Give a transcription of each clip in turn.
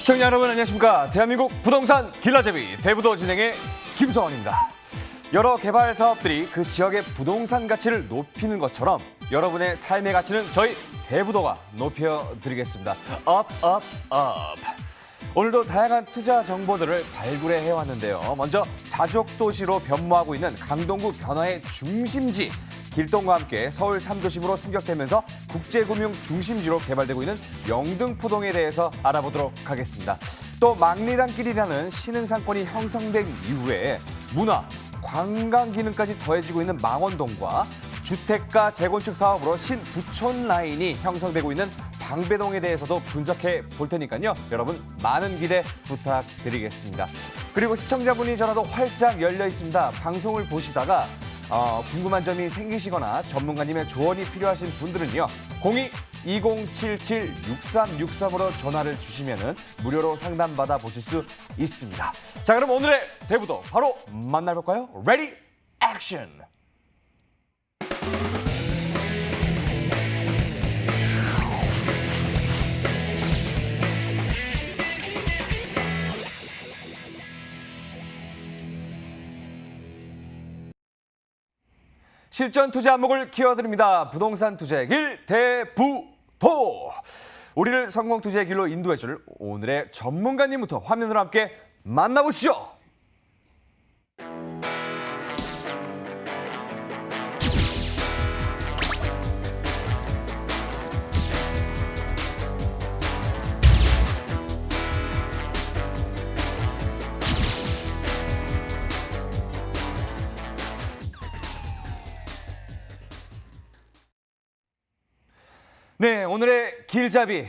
시청자 여러분 안녕하십니까. 대한민국 부동산 길라잡이 대부도 진행의 김성원입니다. 여러 개발 사업들이 그 지역의 부동산 가치를 높이는 것처럼 여러분의 삶의 가치는 저희 대부도가 높여드리겠습니다. 업, 업, 업. 오늘도 다양한 투자 정보들을 발굴해 해왔는데요. 먼저 자족도시로 변모하고 있는 강동구 변화의 중심지 길동과 함께 서울 3도심으로 승격되면서 국제금융 중심지로 개발되고 있는 영등포동에 대해서 알아보도록 하겠습니다. 또 막리단길이라는 신흥상권이 형성된 이후에 문화, 관광 기능까지 더해지고 있는 망원동과 주택가 재건축 사업으로 신부촌 라인이 형성되고 있는 방배동에 대해서도 분석해 볼 테니까요. 여러분 많은 기대 부탁드리겠습니다. 그리고 시청자분이 전화도 활짝 열려 있습니다. 방송을 보시다가 궁금한 점이 생기시거나 전문가님의 조언이 필요하신 분들은요. 02-2077-6363으로 전화를 주시면 무료로 상담받아 보실 수 있습니다. 자, 그럼 오늘의 대부도 바로 만나볼까요? 레디, 액션! 실전 투자 안목을 키워드립니다. 부동산 투자의 길 대부도. 우리를 성공 투자의 길로 인도해줄 오늘의 전문가님부터 화면으로 함께 만나보시죠. 네, 오늘의 길잡이.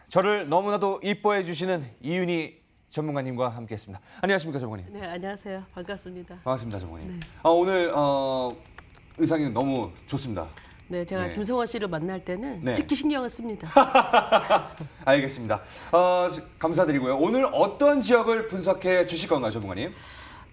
저를 너무나도 이뻐해 주시는 이윤희 전문가님과 함께했습니다. 안녕하십니까, 전문가님? 네, 안녕하세요. 반갑습니다. 반갑습니다, 전문가님. 네. 오늘 의상이 너무 좋습니다. 네, 제가 네. 김성원 씨를 만날 때는 네. 특히 신경을 씁니다. 알겠습니다. 감사드리고요. 오늘 어떤 지역을 분석해 주실 건가요, 전문가님?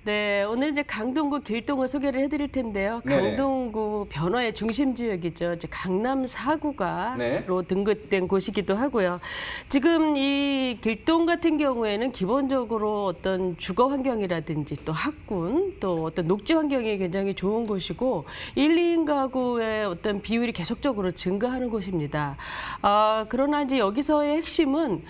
네, 오늘 이제 강동구 길동을 소개를 해드릴 텐데요. 네네. 강동구 변화의 중심 지역이죠. 이제 강남 4구가로 네. 등급된 곳이기도 하고요. 지금 이 길동 같은 경우에는 기본적으로 어떤 주거 환경이라든지 또 학군, 또 어떤 녹지 환경이 굉장히 좋은 곳이고 1, 2인 가구의 어떤 비율이 계속적으로 증가하는 곳입니다. 그러나 이제 여기서의 핵심은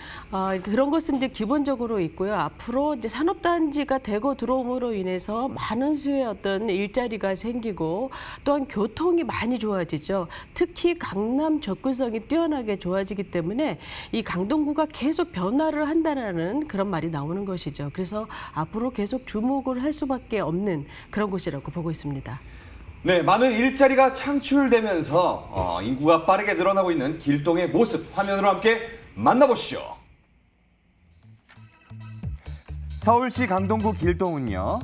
그런 것은 이제 기본적으로 있고요. 앞으로 이제 산업단지가 되고 들어옴으로 인해서 많은 수의 어떤 일자리가 생기고 또한 교통이 많이 좋아지죠. 특히 강남 접근성이 뛰어나게 좋아지기 때문에 이 강동구가 계속 변화를 한다는 그런 말이 나오는 것이죠. 그래서 앞으로 계속 주목을 할 수밖에 없는 그런 곳이라고 보고 있습니다. 네, 많은 일자리가 창출되면서 인구가 빠르게 늘어나고 있는 길동의 모습 화면으로 함께 만나보시죠. 서울시 강동구 길동은요.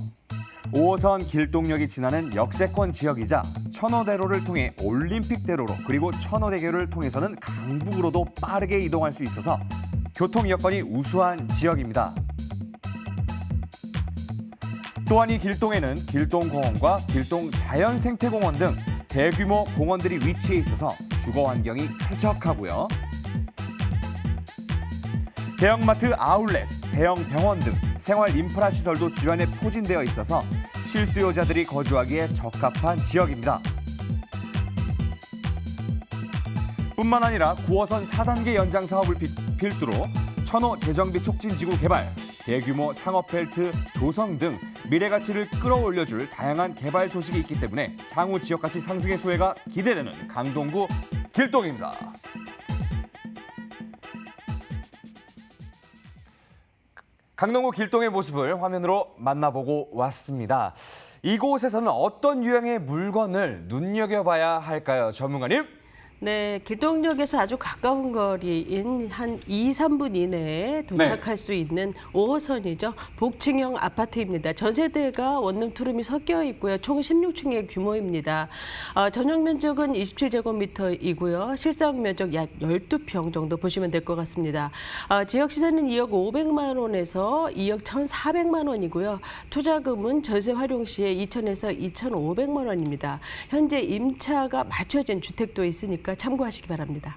5호선 길동역이 지나는 역세권 지역이자 천호대로를 통해 올림픽대로로 그리고 천호대교를 통해서는 강북으로도 빠르게 이동할 수 있어서 교통 여건이 우수한 지역입니다. 또한 이 길동에는 길동공원과 길동자연생태공원 등 대규모 공원들이 위치해 있어서 주거 환경이 쾌적하고요. 대형마트 아울렛, 대형 병원 등 생활 인프라 시설도 주변에 포진되어 있어서 실수요자들이 거주하기에 적합한 지역입니다. 뿐만 아니라 9호선 4단계 연장 사업을 필두로 천호 재정비 촉진지구 개발, 대규모 상업벨트 조성 등 미래 가치를 끌어올려줄 다양한 개발 소식이 있기 때문에 향후 지역가치 상승의 소회가 기대되는 강동구 길동입니다. 강동구 길동의 모습을 화면으로 만나보고 왔습니다. 이곳에서는 어떤 유형의 물건을 눈여겨봐야 할까요, 전문가님? 네, 길동역에서 아주 가까운 거리인 한 2, 3분 이내에 도착할 수 있는 5호선이죠. 복층형 아파트입니다. 전세대가 원룸 투룸이 섞여 있고요. 총 16층의 규모입니다. 전용 면적은 27제곱미터이고요. 실사용 면적 약 12평 정도 보시면 될 것 같습니다. 지역 시세는 2억 500만 원에서 2억 1,400만 원이고요. 투자금은 전세 활용 시에 2,000에서 2,500만 원입니다. 현재 임차가 맞춰진 주택도 있으니까 참고하시기 바랍니다.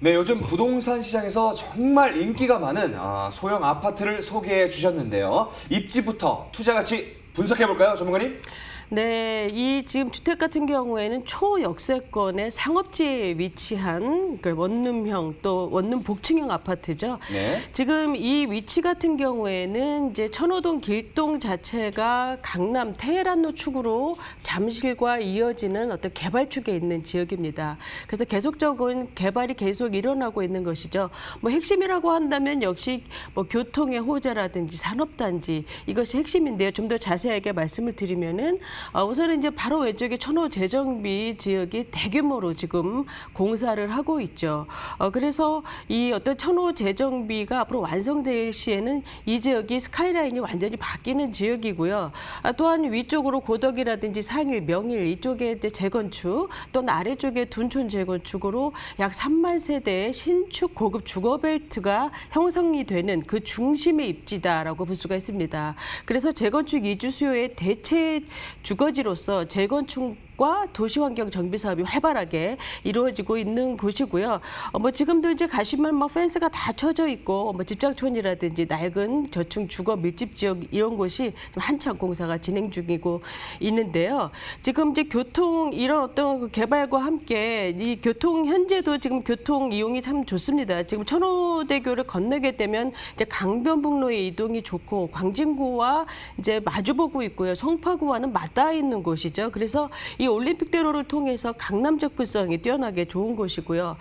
네, 요즘 부동산 시장에서 정말 인기가 많은 소형 아파트를 소개해 주셨는데요. 입지부터 투자 가치 분석해 볼까요, 전문가님? 네, 이 지금 주택 같은 경우에는 초역세권의 상업지에 위치한 그 원룸형 또 원룸 복층형 아파트죠. 네. 지금 이 위치 같은 경우에는 이제 천호동 길동 자체가 강남 테헤란로 축으로 잠실과 이어지는 어떤 개발축에 있는 지역입니다. 그래서 계속적인 개발이 계속 일어나고 있는 것이죠. 뭐 핵심이라고 한다면 역시 뭐 교통의 호재라든지 산업단지 이것이 핵심인데요. 좀 더 자세하게 말씀을 드리면은 우선은 이제 바로 왼쪽에 천호 재정비 지역이 대규모로 지금 공사를 하고 있죠. 그래서 이 어떤 천호 재정비가 앞으로 완성될 시에는 이 지역이 스카이라인이 완전히 바뀌는 지역이고요. 또한 위쪽으로 고덕이라든지 상일, 명일 이쪽에 이제 재건축, 또 아래쪽에 둔촌 재건축으로 약 3만 세대의 신축 고급 주거벨트가 형성이 되는 그 중심의 입지다라고 볼 수가 있습니다. 그래서 재건축 이주 수요의 대체 주거지로서 재건축과 도시환경 정비 사업이 활발하게 이루어지고 있는 곳이고요. 뭐 지금도 이제 가시면 뭐 펜스가 다 쳐져 있고 뭐 집장촌이라든지 낡은 저층 주거 밀집 지역 이런 곳이 지금 한창 공사가 진행 중이고 있는데요. 지금 이제 교통 이런 어떤 그 개발과 함께 이 교통 현재도 지금 교통 이용이 참 좋습니다. 지금 천호대교를 건너게 되면 이제 강변북로의 이동이 좋고 광진구와 이제 마주보고 있고요. 송파구와는 맞닿아 있는 곳이죠. 그래서 이 올림픽대로를 통해서 강남 접근성이 뛰어나게 좋은 곳이고요.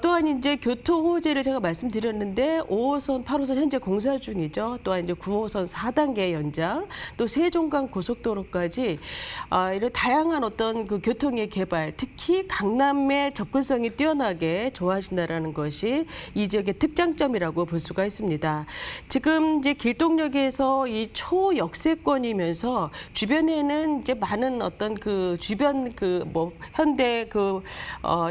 또한 이제 교통 호재를 제가 말씀드렸는데 5호선, 8호선 현재 공사 중이죠. 또한 이제 9호선 4단계 연장, 또 세종간 고속도로까지 이런 다양한 어떤 그 교통의 개발, 특히 강남의 접근성이 뛰어나게 좋아하신다라는 것이 이 지역의 특장점이라고 볼 수가 있습니다. 지금 이제 길동역에서 이 초역세권이면서 주변에는 이제 많은 어떤 그 주변 그 뭐 현대 그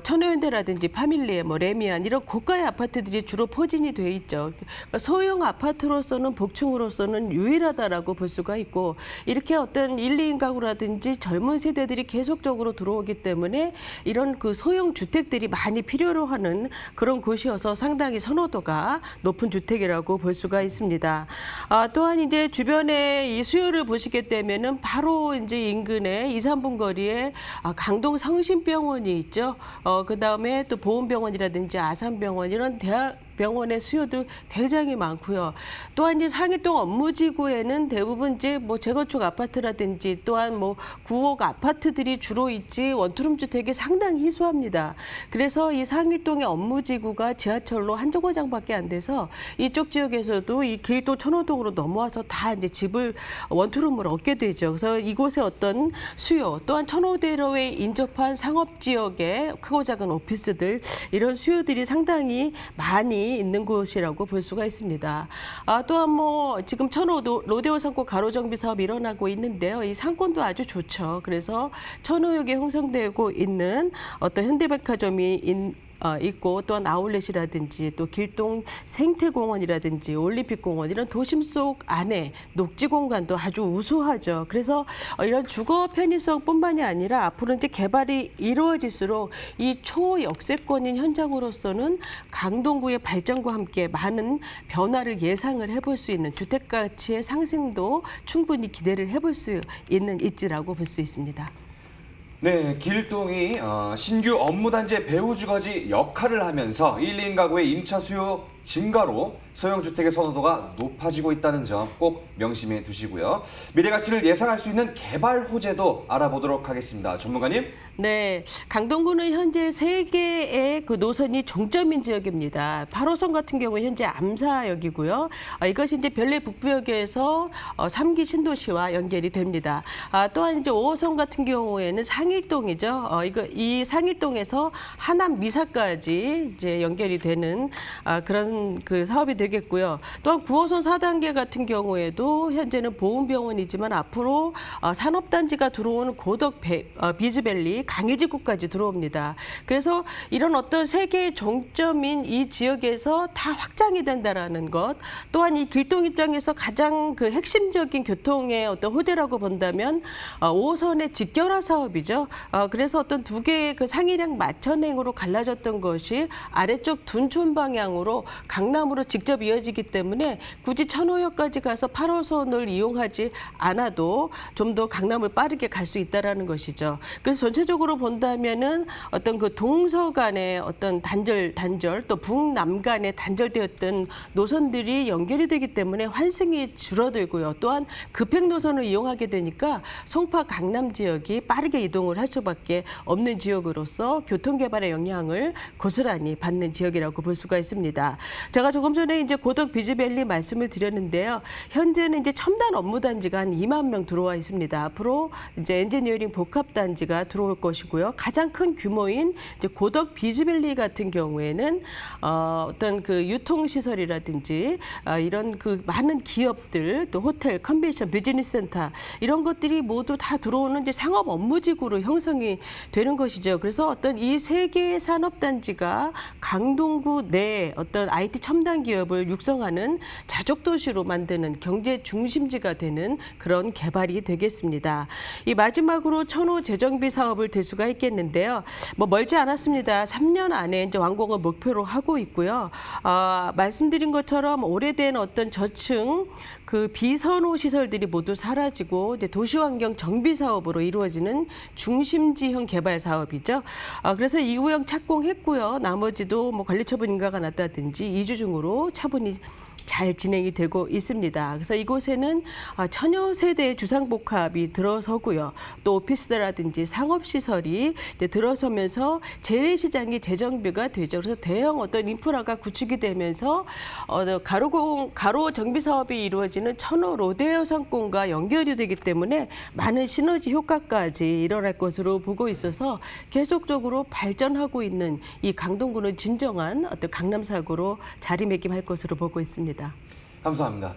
천호현대라든지 파밀리에 뭐 레미안 이런 고가의 아파트들이 주로 포진이 돼 있죠. 그러니까 소형 아파트로서는 복층으로서는 유일하다라고 볼 수가 있고 이렇게 어떤 1, 2인 가구라든지 젊은 세대들이 계속적으로 들어오기 때문에 이런 그 소형 주택들이 많이 필요로 하는 그런 곳이어서 상당히 선호도가 높은 주택이라고 볼 수가 있습니다. 또한 이제 주변에 이 수요를 보시게 되면은 바로 이제 인근에 2, 3분 거리에 강동 성심병원이 있죠. 그다음에 또 보훈병원이라든지 아산병원 이런 병원의 수요도 굉장히 많고요. 또한 이제 상일동 업무지구에는 대부분 이제 뭐 재건축 아파트라든지 또한 뭐 구옥 아파트들이 주로 있지 원투룸 주택이 상당히 희소합니다. 그래서 이 상일동의 업무지구가 지하철로 한 정거장밖에 안 돼서 이쪽 지역에서도 이 길도 천호동으로 넘어와서 다 이제 집을 원투룸을 얻게 되죠. 그래서 이곳의 어떤 수요 또한 천호대로에 인접한 상업 지역의 크고 작은 오피스들 이런 수요들이 상당히 많이 있는 곳이라고 볼 수가 있습니다. 또한 뭐 지금 천호 로데오 상권 가로정비 사업이 일어나고 있는데요. 이 상권도 아주 좋죠. 그래서 천호역에 형성되고 있는 어떤 현대백화점이 있고 또한 아울렛이라든지 또 길동 생태공원이라든지 올림픽공원 이런 도심 속 안에 녹지 공간도 아주 우수하죠. 그래서 이런 주거 편의성뿐만이 아니라 앞으로 이제 개발이 이루어질수록 이 초역세권인 현장으로서는 강동구의 발전과 함께 많은 변화를 예상을 해볼 수 있는 주택 가치의 상승도 충분히 기대를 해볼 수 있는 입지라고 볼 수 있습니다. 네, 길동이 신규 업무단지의 배후주거지 역할을 하면서 1, 2인 가구의 임차 수요 증가로 소형주택의 선호도가 높아지고 있다는 점 꼭 명심해 두시고요. 미래 가치를 예상할 수 있는 개발 호재도 알아보도록 하겠습니다. 전문가님. 네, 강동구는 현재 3개의 그 노선이 종점인 지역입니다. 8호선 같은 경우 현재 암사역이고요. 이것이 이제 별내 북부역에서 3기 신도시와 연결이 됩니다. 또한 이제 5호선 같은 경우에는 상일동이죠. 이 상일동에서 하남 미사까지 이제 연결이 되는 그런 그 사업이 되겠고요. 또한 9호선 4단계 같은 경우에도 현재는 보훈병원이지만 앞으로 산업단지가 들어오는 고덕 비즈밸리 강일지구까지 들어옵니다. 그래서 이런 어떤 세계의 종점인 이 지역에서 다 확장이 된다라는 것, 또한 이 길동 입장에서 가장 그 핵심적인 교통의 어떤 호재라고 본다면 5호선의 직결화 사업이죠. 있죠. 그래서 어떤 두 개의 그 상이량 마천행으로 갈라졌던 것이 아래쪽 둔촌 방향으로 강남으로 직접 이어지기 때문에 굳이 천호역까지 가서 8호선을 이용하지 않아도 좀 더 강남을 빠르게 갈 수 있다라는 것이죠. 그래서 전체적으로 본다면은 어떤 그 동서 간의 어떤 단절 또 북남 간의 단절되었던 노선들이 연결이 되기 때문에 환승이 줄어들고요. 또한 급행 노선을 이용하게 되니까 송파 강남 지역이 빠르게 이동을 할 수밖에 없는 지역으로서 교통 개발의 영향을 고스란히 받는 지역이라고 볼 수가 있습니다. 제가 조금 전에 이제 고덕 비즈밸리 말씀을 드렸는데요. 현재는 이제 첨단 업무 단지가 한 2만 명 들어와 있습니다. 앞으로 이제 엔지니어링 복합 단지가 들어올 것이고요. 가장 큰 규모인 이제 고덕 비즈밸리 같은 경우에는 어떤 그 유통 시설이라든지 이런 그 많은 기업들 또 호텔, 컨벤션, 비즈니스 센터 이런 것들이 모두 다 들어오는 이제 상업 업무지구로 형성이 되는 것이죠. 그래서 어떤 이 세 개의 산업 단지가 강동구 내 어떤 IT 첨단 기업을 육성하는 자족 도시로 만드는 경제 중심지가 되는 그런 개발이 되겠습니다. 이 마지막으로 천호 재정비 사업을 들 수가 있겠는데요. 뭐 멀지 않았습니다. 3년 안에 이제 완공을 목표로 하고 있고요. 말씀드린 것처럼 오래된 어떤 저층 그 비선호 시설들이 모두 사라지고 이제 도시환경 정비 사업으로 이루어지는 중심지형 개발 사업이죠. 그래서 이 구역 착공했고요. 나머지도 뭐 관리처분 인가가 났다든지 2주 중으로 차분히 잘 진행이 되고 있습니다. 그래서 이곳에는 천여 세대의 주상복합이 들어서고요. 또 오피스라든지 상업시설이 들어서면서 재래시장이 재정비가 되죠. 그래서 대형 어떤 인프라가 구축이 되면서 가로 정비 사업이 이루어지는 천호 로데오 상권과 연결이 되기 때문에 많은 시너지 효과까지 일어날 것으로 보고 있어서 계속적으로 발전하고 있는 이 강동구는 진정한 어떤 강남사구로 자리매김할 것으로 보고 있습니다. 감사합니다.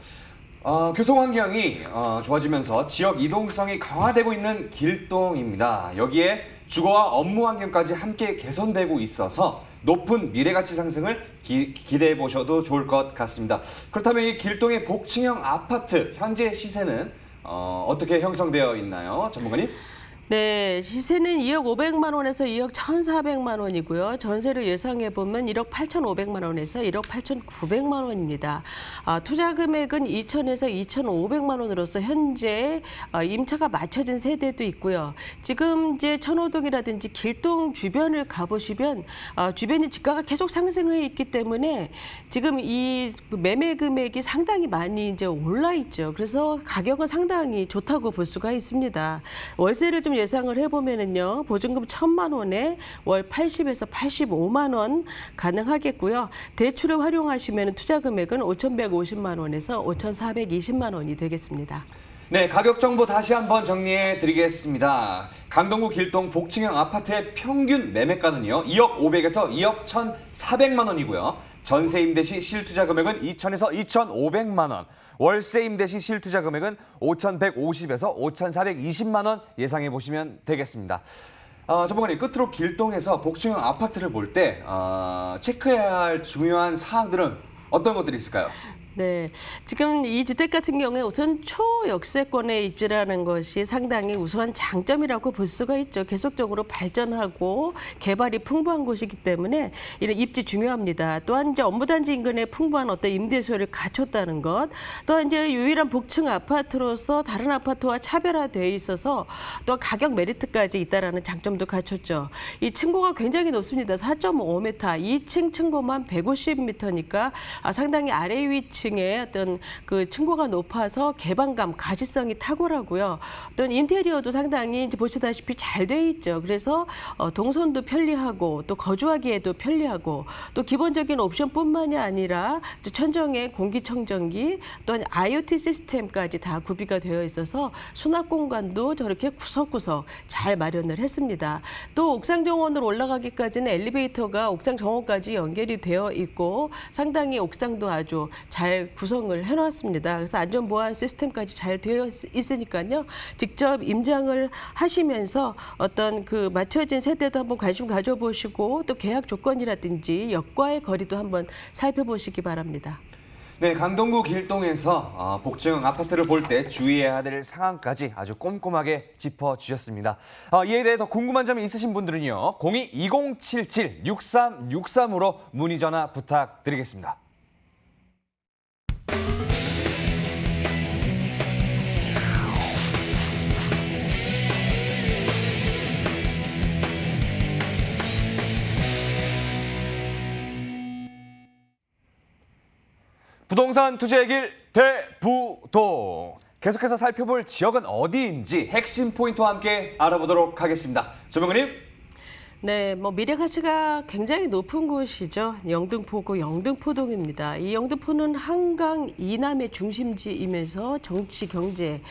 교통 환경이 좋아지면서 지역 이동성이 강화되고 있는 길동입니다. 여기에 주거와 업무 환경까지 함께 개선되고 있어서 높은 미래 가치 상승을 기대해 보셔도 좋을 것 같습니다. 그렇다면 이 길동의 복층형 아파트 현재 시세는 어떻게 형성되어 있나요, 전문가님? 네, 시세는 2억 500만 원에서 2억 1,400만 원이고요. 전세를 예상해 보면 1억 8,500만 원에서 1억 8,900만 원입니다. 투자 금액은 2,000에서 2,500만 원으로서 현재 임차가 맞춰진 세대도 있고요. 지금 이제 천호동이라든지 길동 주변을 가보시면 주변의 집가가 계속 상승해 있기 때문에 지금 이 매매 금액이 상당히 많이 이제 올라 있죠. 그래서 가격은 상당히 좋다고 볼 수가 있습니다. 월세를 좀 예상을 해보면은요, 보증금 1,000만 원에 월 80에서 85만 원 가능하겠고요. 대출을 활용하시면 투자 금액은 5,150만 원에서 5,420만 원이 되겠습니다. 네, 가격 정보 다시 한번 정리해 드리겠습니다. 강동구 길동 복층형 아파트의 평균 매매가는요, 2억 500에서 2억 1,400만 원이고요. 전세 임대 시 실투자 금액은 2,000에서 2,500만 원. 월세 임대 시 실투자 금액은 5,150에서 5,420만 원 예상해 보시면 되겠습니다. 전문가님, 끝으로 길동에서 복층형 아파트를 볼 때 체크해야 할 중요한 사항들은 어떤 것들이 있을까요? 네, 지금 이 주택 같은 경우에 우선 초역세권의 입지라는 것이 상당히 우수한 장점이라고 볼 수가 있죠. 계속적으로 발전하고 개발이 풍부한 곳이기 때문에 이런 입지 중요합니다. 또한 이제 업무단지 인근에 풍부한 어떤 임대 수요를 갖췄다는 것, 또한 이제 유일한 복층 아파트로서 다른 아파트와 차별화되어 있어서 또 가격 메리트까지 있다라는 장점도 갖췄죠. 이 층고가 굉장히 높습니다. 4.5m, 2층 층고만 150m니까 상당히 아래 위층 어떤 그 층고가 높아서 개방감, 가시성이 탁월하고요. 어떤 인테리어도 상당히 이제 보시다시피 잘 돼 있죠. 그래서 동선도 편리하고 또 거주하기에도 편리하고 또 기본적인 옵션뿐만이 아니라 천정에 공기청정기 또한 IoT 시스템까지 다 구비가 되어 있어서 수납 공간도 저렇게 구석구석 잘 마련을 했습니다. 또 옥상 정원으로 올라가기까지는 엘리베이터가 옥상 정원까지 연결이 되어 있고 상당히 옥상도 아주 잘 구성을 해놨습니다. 그래서 안전보안 시스템까지 잘 되어 있으니까요. 직접 임장을 하시면서 어떤 그 맞춰진 세대도 한번 관심 가져보시고 또 계약 조건이라든지 역과의 거리도 한번 살펴보시기 바랍니다. 네, 강동구 길동에서 복층 아파트를 볼 때 주의해야 될 상황까지 아주 꼼꼼하게 짚어주셨습니다. 이에 대해 더 궁금한 점이 있으신 분들은요. 02-2077-6363으로 문의 전화 부탁드리겠습니다. 부동산 투자의 길 대부동. 계속해서 살펴볼 지역은 어디인지 핵심 포인트와 함께 알아보도록 하겠습니다. 조명근님. 네, 미래 가치가 굉장히 높은 곳이죠. 영등포구 영등포동입니다. 이 영등포는 한강 이남의 중심지이면서 정치, 경제,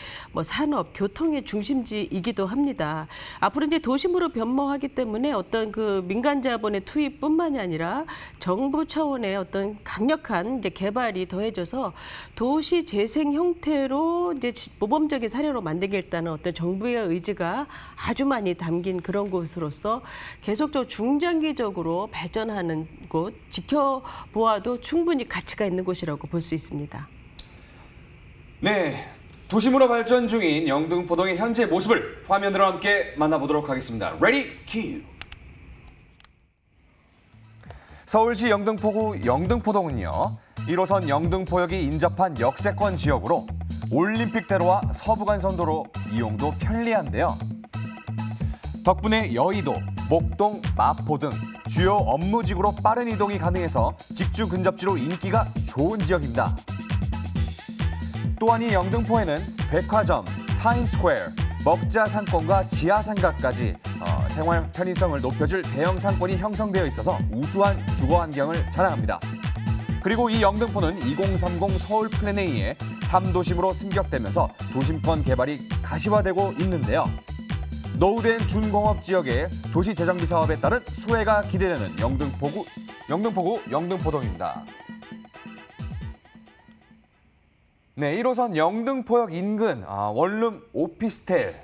산업, 교통의 중심지이기도 합니다. 앞으로 이제 도심으로 변모하기 때문에 어떤 그 민간 자본의 투입뿐만이 아니라 정부 차원의 어떤 강력한 이제 개발이 더해져서 도시 재생 형태로 이제 모범적인 사례로 만들겠다는 어떤 정부의 의지가 아주 많이 담긴 그런 곳으로서 계속적으로 중장기적으로 발전하는 곳, 지켜보아도 충분히 가치가 있는 곳이라고 볼 수 있습니다. 네, 도심으로 발전 중인 영등포동의 현재 모습을 화면으로 함께 만나보도록 하겠습니다. Ready, cue. 서울시 영등포구 영등포동은요. 1호선 영등포역이 인접한 역세권 지역으로 올림픽대로와 서부간선도로 이용도 편리한데요. 덕분에 여의도, 목동, 마포 등 주요 업무지구로 빠른 이동이 가능해서 직주 근접지로 인기가 좋은 지역입니다. 또한 이 영등포에는 백화점, 타임스퀘어, 먹자 상권과 지하 상가까지 생활 편의성을 높여줄 대형 상권이 형성되어 있어서 우수한 주거 환경을 자랑합니다. 그리고 이 영등포는 2030 서울 플랜에 의해 3도심으로 승격되면서 도심권 개발이 가시화되고 있는데요. 노후된 준공업 지역의 도시 재정비 사업에 따른 수혜가 기대되는 영등포구 영등포동입니다. 네, 1호선 영등포역 인근 원룸 오피스텔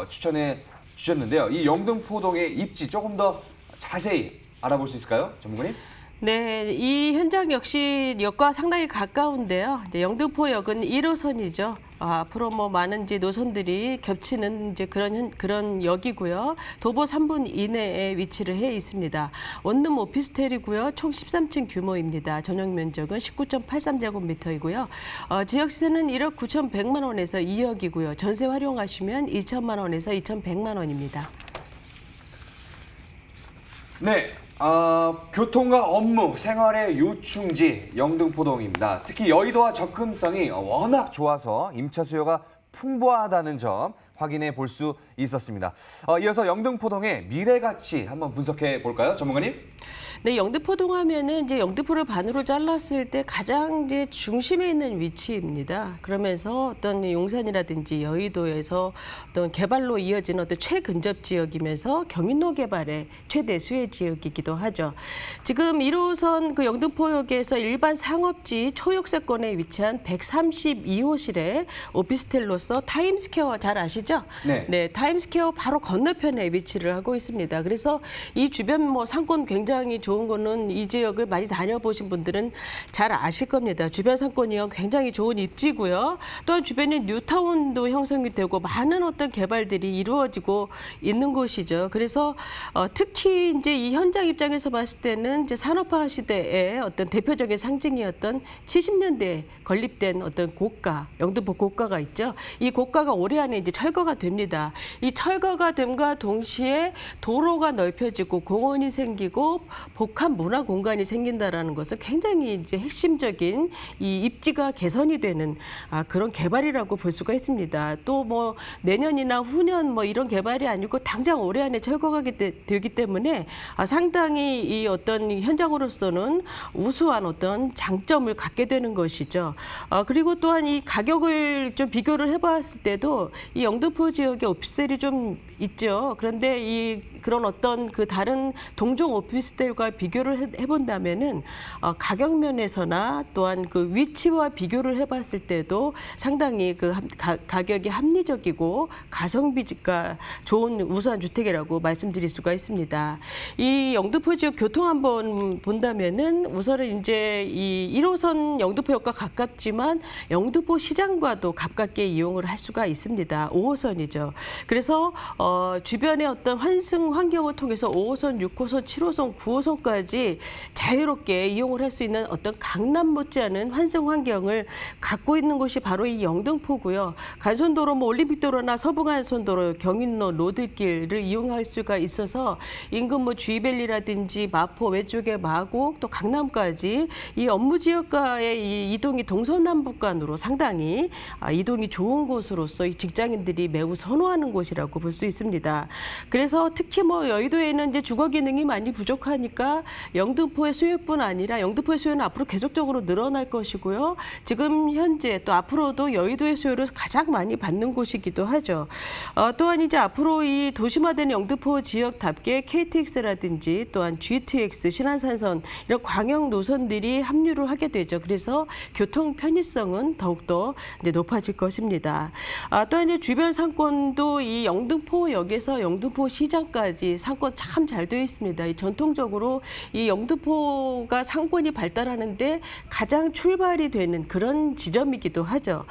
추천해 주셨는데요. 이 영등포동의 입지 조금 더 자세히 알아볼 수 있을까요, 전문가님? 네, 이 현장 역시 역과 상당히 가까운데요. 이제 영등포역은 1호선이죠. 앞으로 많은 이제 노선들이 겹치는 이제 그런 역이고요. 도보 3분 이내에 위치를 해 있습니다. 원룸 오피스텔이고요. 총 13층 규모입니다. 전용 면적은 19.83제곱미터이고요. 지역 시세는 1억 9,100만 원에서 2억이고요. 전세 활용하시면 2천만 원에서 2,100만 원입니다. 네. 교통과 업무, 생활의 요충지 영등포동입니다. 특히 여의도와 접근성이 워낙 좋아서 임차 수요가 풍부하다는 점 확인해 볼 수 있었습니다. 이어서 영등포동의 미래 가치 한번 분석해 볼까요, 전문가님? 네, 영등포동 하면은 이제 영등포를 반으로 잘랐을 때 가장 이제 중심에 있는 위치입니다. 그러면서 어떤 용산이라든지 여의도에서 어떤 개발로 이어지는 어떤 최근접 지역이면서 경인로 개발의 최대 수혜 지역이기도 하죠. 지금 1호선 그 영등포역에서 일반 상업지 초역세권에 위치한 132호실의 오피스텔로서 타임스퀘어 잘 아시죠? 네. 네, 타임스퀘어 바로 건너편에 위치를 하고 있습니다. 그래서 이 주변 상권 굉장히 좋은 거는 이 지역을 많이 다녀보신 분들은 잘 아실 겁니다. 주변 상권이요 굉장히 좋은 입지고요. 또한 주변에 뉴타운도 형성이 되고 많은 어떤 개발들이 이루어지고 있는 곳이죠. 그래서 특히 이제 이 현장 입장에서 봤을 때는 이제 산업화 시대의 어떤 대표적인 상징이었던 70년대에 건립된 어떤 고가, 영등포 고가가 있죠. 이 고가가 올해 안에 이제 철거가 됩니다. 이 철거가 됨과 동시에 도로가 넓혀지고 공원이 생기고 복합 문화 공간이 생긴다라는 것은 굉장히 이제 핵심적인 이 입지가 개선이 되는 그런 개발이라고 볼 수가 있습니다. 또 내년이나 후년 이런 개발이 아니고 당장 올해 안에 철거가 되기 때문에 상당히 이 어떤 현장으로서는 우수한 어떤 장점을 갖게 되는 것이죠. 그리고 또한 이 가격을 좀 비교를 해봤을 때도 이 영등포 지역의 오피스텔이 좀 있죠. 그런데 그런 어떤 그 다른 동종 오피스텔과 비교를 해본다면은 가격 면에서나 또한 그 위치와 비교를 해봤을 때도 상당히 그 가격이 합리적이고 가성비가 좋은 우수한 주택이라고 말씀드릴 수가 있습니다. 이 영등포 지역 교통 한번 본다면은 우선은 이제 이 1호선 영등포역과 가깝지만 영등포 시장과도 가깝게 이용을 할 수가 있습니다. 5호선이죠. 그래서 주변의 어떤 환경을 통해서 5호선, 6호선, 7호선, 9호선까지 자유롭게 이용을 할 수 있는 어떤 강남 못지않은 환승환경을 갖고 있는 곳이 바로 이 영등포고요. 간선도로, 올림픽도로나 서부간선도로, 경인로, 로드길을 이용할 수가 있어서 인근 주이밸리라든지 마포 외쪽의 마곡 또 강남까지 이 업무 지역과의 이 이동이 동서남북 간으로 상당히 이동이 좋은 곳으로서 이 직장인들이 매우 선호하는 곳이라고 볼 수 있습니다. 그래서 특히 여의도에는 이제 주거 기능이 많이 부족하니까 영등포의 수요뿐 아니라 영등포의 수요는 앞으로 계속적으로 늘어날 것이고요. 지금 현재 또 앞으로도 여의도의 수요를 가장 많이 받는 곳이기도 하죠. 또한 이제 앞으로 이 도심화된 영등포 지역답게 KTX라든지 또한 GTX, 신안산선 이런 광역 노선들이 합류를 하게 되죠. 그래서 교통 편의성은 더욱더 이제 높아질 것입니다. 또한 이제 주변 상권도 이 영등포역에서 영등포 시장까지 상권 참 잘 되어 있습니다. 전통적으로 이 영등포가 상권이 발달하는데 가장 출발이 되는 그런 지점이기도 하죠.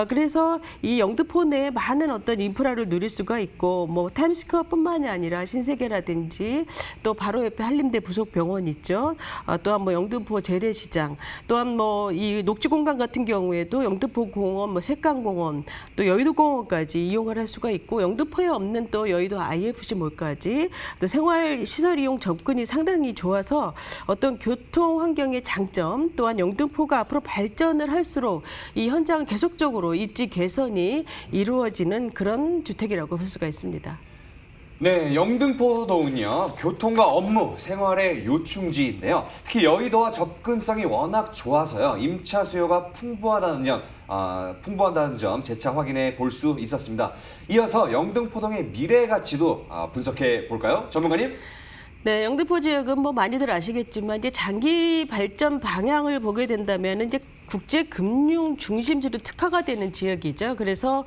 그래서 이 영등포 내에 많은 어떤 인프라를 누릴 수가 있고 타임스퀘어뿐만이 아니라 신세계라든지 또 바로 옆에 한림대 부속병원 있죠. 또한 영등포 재래시장, 또한 이 녹지공간 같은 경우에도 영등포공원, 색강공원, 또 여의도공원까지 이용을 할 수가 있고 영등포에 없는 또 여의도 IFC몰까지 또 생활시설 이용 접근이 상당히 좋아서 어떤 교통 환경의 장점 또한 영등포가 앞으로 발전을 할수록 이 현장은 계속적으로 입지 개선이 이루어지는 그런 주택이라고 볼 수가 있습니다. 네, 영등포동은요, 교통과 업무, 생활의 요충지인데요. 특히 여의도와 접근성이 워낙 좋아서요, 임차 수요가 풍부하다는 점 재차 확인해 볼 수 있었습니다. 이어서 영등포동의 미래 가치도 분석해 볼까요? 전문가님? 네, 영등포 지역은 많이들 아시겠지만 이제 장기 발전 방향을 보게 된다면 이제 국제 금융 중심지로 특화가 되는 지역이죠. 그래서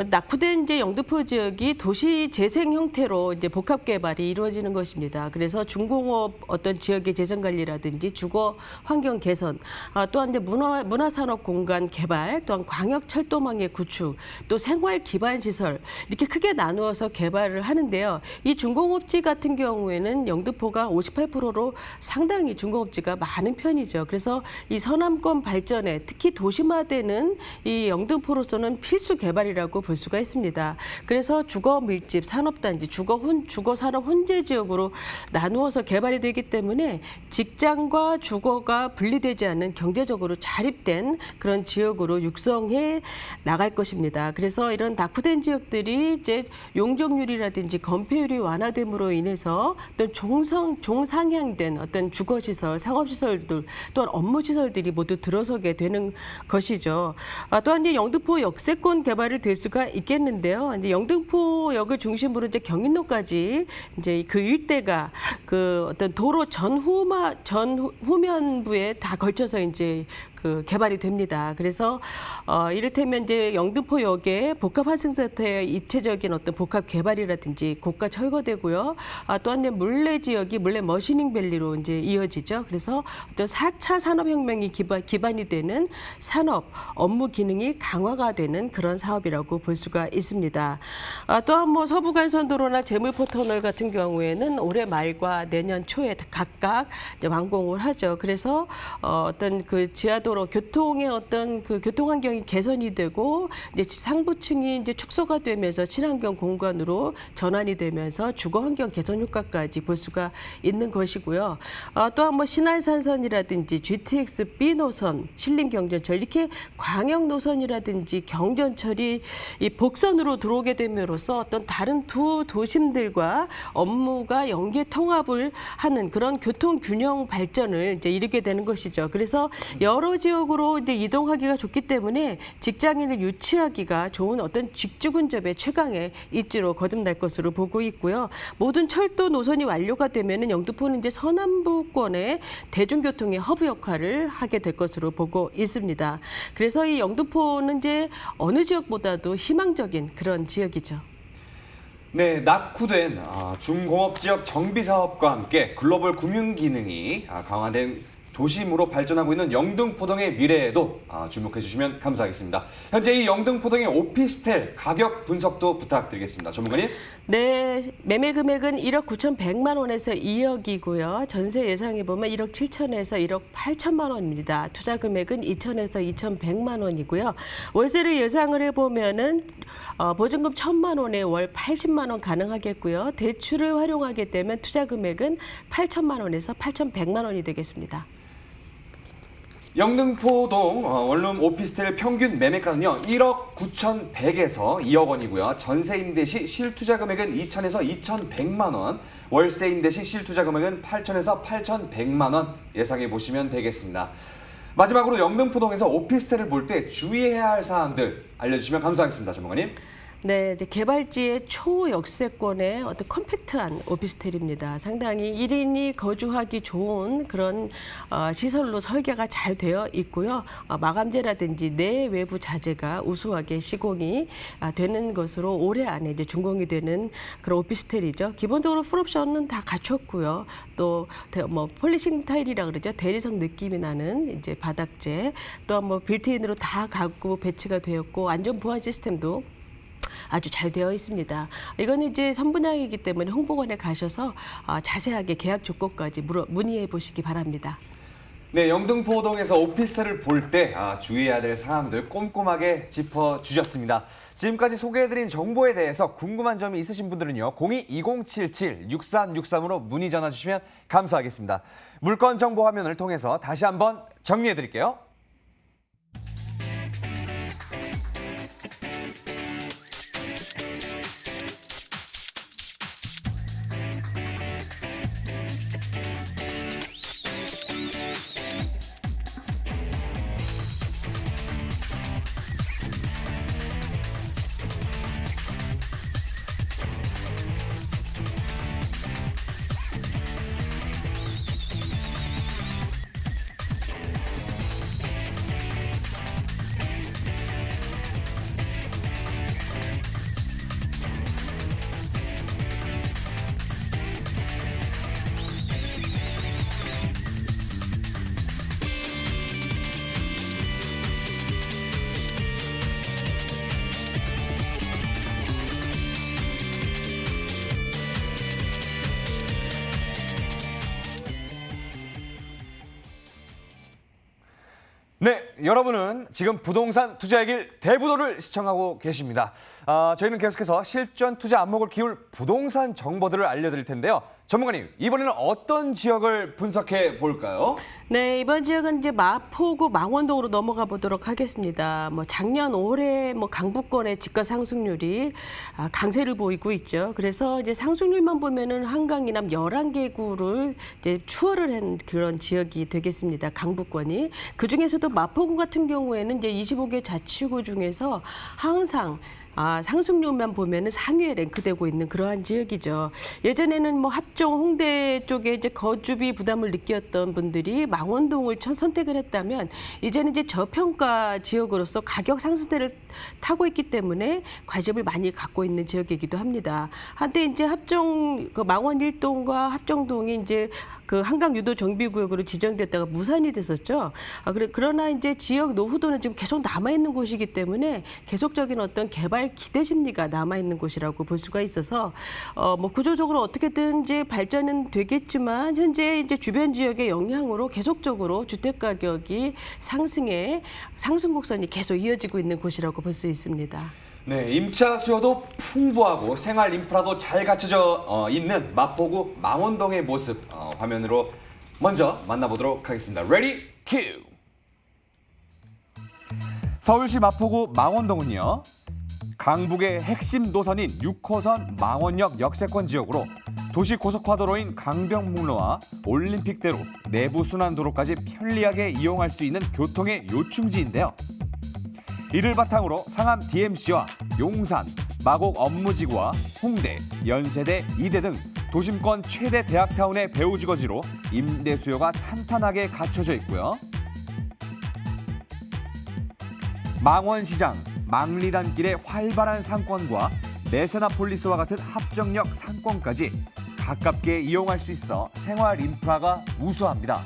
낙후된 이제 영등포 지역이 도시 재생 형태로 이제 복합 개발이 이루어지는 것입니다. 그래서 중공업 어떤 지역의 재정 관리라든지 주거 환경 개선, 또한 이제 문화산업 공간 개발, 또한 광역 철도망의 구축, 또 생활 기반 시설 이렇게 크게 나누어서 개발을 하는데요. 이 중공업지 같은 경우에는 영등포가 58%로 상당히 중공업지가 많은 편이죠. 그래서 이 서남권 발전 특히 도심화되는 이 영등포로서는 필수 개발이라고 볼 수가 있습니다. 그래서 주거 밀집 산업단지, 주거 산업 혼재 지역으로 나누어서 개발이 되기 때문에 직장과 주거가 분리되지 않는 경제적으로 자립된 그런 지역으로 육성해 나갈 것입니다. 그래서 이런 낙후된 지역들이 이제 용적률이라든지 건폐율이 완화됨으로 인해서 어떤 종상향된 어떤 주거시설, 상업시설들 또한 업무시설들이 모두 들어서게 되는 것이죠. 또한 이제 영등포 역세권 개발이 될 수가 있겠는데요. 이제 영등포역을 중심으로 이제 경인로까지 이제 그 일대가 그 어떤 도로 전후면부에 다 걸쳐서 이제 그 개발이 됩니다. 그래서 이를테면 이제 영등포역의 복합 환승센터의 입체적인 어떤 복합 개발이라든지 고가 철거되고요. 또한 이제 물레 지역이 물레 머시닝밸리로 이제 이어지죠. 그래서 어떤 4차 산업혁명이 기반이 되는 산업 업무 기능이 강화가 되는 그런 사업이라고 볼 수가 있습니다. 또한 서부간선도로나 제물포터널 같은 경우에는 올해 말과 내년 초에 각각 이제 완공을 하죠. 그래서 어떤 그 지하도로 교통의 어떤 그 교통 환경이 개선이 되고 이제 상부층이 이제 축소가 되면서 친환경 공간으로 전환이 되면서 주거 환경 개선 효과까지 볼 수가 있는 것이고요. 또한 신안산선이라든지 GTX B 노선, 신림경전철 이렇게 광역 노선이라든지 경전철이 이 복선으로 들어오게 됨으로써 어떤 다른 두 도심들과 업무가 연계 통합을 하는 그런 교통 균형 발전을 이제 이루게 되는 것이죠. 그래서 여러 지역으로 이제 이동하기가 좋기 때문에 직장인을 유치하기가 좋은 어떤 직주근접의 최강의 입지로 거듭날 것으로 보고 있고요. 모든 철도 노선이 완료가 되면은 영등포는 이제 서남부권의 대중교통의 허브 역할을 하게 될 것으로 보고 있습니다. 그래서 이 영등포는 이제 어느 지역보다도 희망적인 그런 지역이죠. 네, 낙후된 중공업지역 정비사업과 함께 글로벌 금융 기능이 강화된 도심으로 발전하고 있는 영등포동의 미래에도 주목해 주시면 감사하겠습니다. 현재 이 영등포동의 오피스텔 가격 분석도 부탁드리겠습니다. 전문가님. 네, 매매 금액은 1억 9,100만 원에서 2억이고요. 전세 예상해 보면 1억 7천에서 1억 8천만 원입니다. 투자 금액은 2천에서 2,100만 원이고요. 월세를 예상을 해보면은 보증금 1,000만 원에 월 80만 원 가능하겠고요. 대출을 활용하게 되면 투자 금액은 8천만 원에서 8,100만 원이 되겠습니다. 영등포동 원룸 오피스텔 평균 매매가는요 1억 9,100에서 2억 원이고요. 전세 임대 시 실투자 금액은 2천에서 2,100만 원, 월세 임대 시 실투자 금액은 8천에서 8,100만 원 예상해 보시면 되겠습니다. 마지막으로 영등포동에서 오피스텔을 볼 때 주의해야 할 사항들 알려주시면 감사하겠습니다. 전문가님. 네, 이제 개발지의 초역세권의 어떤 컴팩트한 오피스텔입니다. 상당히 1인이 거주하기 좋은 그런 시설로 설계가 잘 되어 있고요. 마감재라든지 내외부 자재가 우수하게 시공이 되는 것으로 올해 안에 이제 준공이 되는 그런 오피스텔이죠. 기본적으로 풀옵션은 다 갖췄고요. 또 뭐 폴리싱 타일이라 그러죠. 대리석 느낌이 나는 이제 바닥재, 또 뭐 빌트인으로 다 가구 배치가 되었고 안전 보안 시스템도 아주 잘 되어 있습니다. 이건 이제 선분양이기 때문에 홍보관에 가셔서 자세하게 계약 조건까지 문의해 보시기 바랍니다. 네, 영등포동에서 오피스텔을 볼 때 주의해야 될 사항들 꼼꼼하게 짚어주셨습니다. 지금까지 소개해드린 정보에 대해서 궁금한 점이 있으신 분들은요. 02-2077-6363으로 문의 전화 주시면 감사하겠습니다. 물건 정보 화면을 통해서 다시 한번 정리해드릴게요. 네, 여러분은 지금 부동산 투자의 길 대부도를 시청하고 계십니다. 저희는 계속해서 실전 투자 안목을 키울 부동산 정보들을 알려드릴 텐데요. 전문가님, 이번에는 어떤 지역을 분석해 볼까요? 네, 이번 지역은 이제 마포구 망원동으로 넘어가 보도록 하겠습니다. 뭐 작년 올해 뭐 강북권의 집가 상승률이 강세를 보이고 있죠. 그래서 이제 상승률만 보면은 한강 이남 11개구를 이제 추월을 한 그런 지역이 되겠습니다. 강북권이. 그 중에서도 마포구 같은 경우에는 이제 25개 자치구 중에서 항상 상승률만 보면은 상위에 랭크되고 있는 그러한 지역이죠. 예전에는 뭐 합정, 홍대 쪽에 이제 거주비 부담을 느꼈던 분들이 망원동을 선택을 했다면 이제는 이제 저평가 지역으로서 가격 상승세를 타고 있기 때문에 관심을 많이 갖고 있는 지역이기도 합니다. 한때 이제 합정, 망원 1동과 합정동이 이제 그 한강 유도 정비구역으로 지정됐다가 무산이 됐었죠. 그러나 이제 지역 노후도는 지금 계속 남아있는 곳이기 때문에 계속적인 어떤 개발 기대 심리가 남아있는 곳이라고 볼 수가 있어서 뭐 구조적으로 어떻게든 이제 발전은 되겠지만 현재 이제 주변 지역의 영향으로 계속적으로 주택 가격이 상승 곡선이 계속 이어지고 있는 곳이라고 볼 수 있습니다. 네, 임차 수요도 풍부하고 생활 인프라도 잘 갖춰져 있는 마포구 망원동의 모습 화면으로 먼저 만나보도록 하겠습니다. 레디 큐! 서울시 마포구 망원동은요. 강북의 핵심 노선인 6호선 망원역 역세권 지역으로 도시 고속화도로인 강변북로와 올림픽대로, 내부순환도로까지 편리하게 이용할 수 있는 교통의 요충지인데요. 이를 바탕으로 상암 DMC와 용산, 마곡 업무지구와 홍대, 연세대, 이대 등 도심권 최대 대학타운의 배후지거지로 임대 수요가 탄탄하게 갖춰져 있고요. 망원시장, 망리단길의 활발한 상권과 메세나폴리스와 같은 합정역 상권까지 가깝게 이용할 수 있어 생활 인프라가 우수합니다.